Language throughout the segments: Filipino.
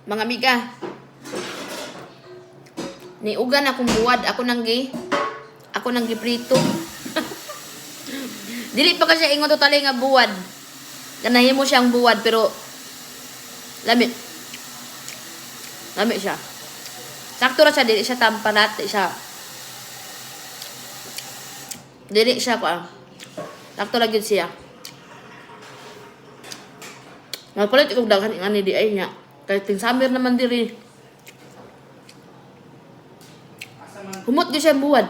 Mga amiga, ni ugan akong buwad, ako nang giprito. Dili pa kasi ingon totally nga buwad. Kanahin mo siyang buwad pero lami. Lami siya. Sakto ra siya, dili siya tampalat, dili siya ko. Sakto ra gyud siya. Nagpalit ikog daghan nga ni di ay niya. Kahit ting summer naman diri. Humot gyud siya buwad.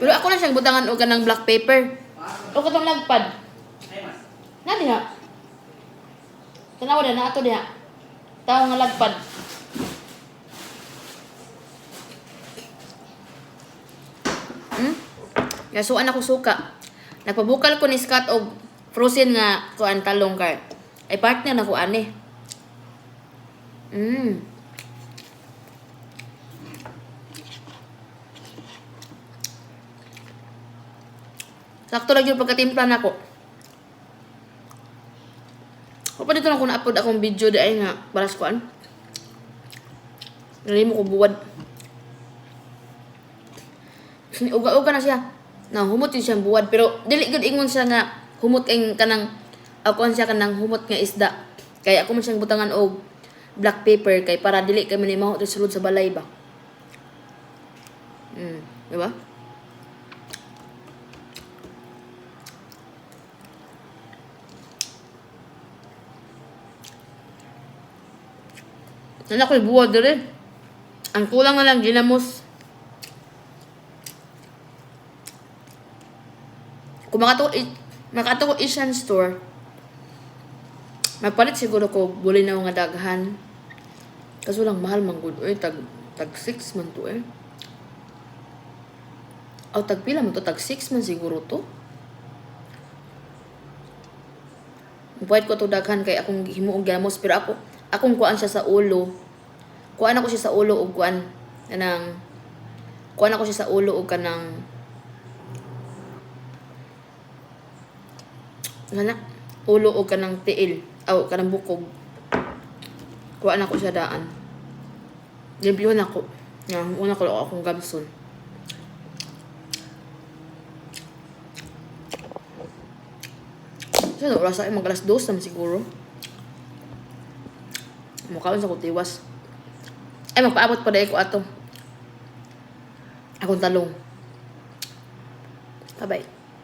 Pero ako lang siyang butangan og kanang black paper. O katong lagpad. Na diha. Tanawa na ato diha. Tao nga lagpad. Gasuan ako suka. Nagpabukal ko ni Scott og frozen nga kuan talong kay. Ay partner na ko ani. Sakto lang yung pagkatimpla na ko. O pa dito lang kung na-upload akong video dahil nga baras kuan. Nalimo ko buwad. Uga-uga na siya. Na humot yun siyang buwad. Pero dili gud ingon siya nga humot kay kanang akuan siya kanang humot nga isda. Kaya ako man siyang butangan og black paper kay para dili kay manimaho to sulod sa balay ba. Di ba? Nana ko'y buwad rin. Ang kulang na lang ginamos. Kung makato ko Asian store, magpalit siguro ko buli na nga daghan. Kaso lang mahal man gud. Tag 6 man to eh. O tag pila man to? Tag 6 man siguro to. Pwede ko to daghan kay akong himuog gamos pero akong kuan siya sa ulo. Kuan ako siya sa ulo og kuan kuan ako siya sa ulo og kanang ulo og kanang tiil aw kanang bukog. Kuan ako siya daan. Limpyon ako. Una ko akong gamson. Sa oras ay mag-alas 2 naman siguro. Mukhaon sa kutiwas. Ay, magpaabot pa dahil ko ato. Akong talong. Bye-bye.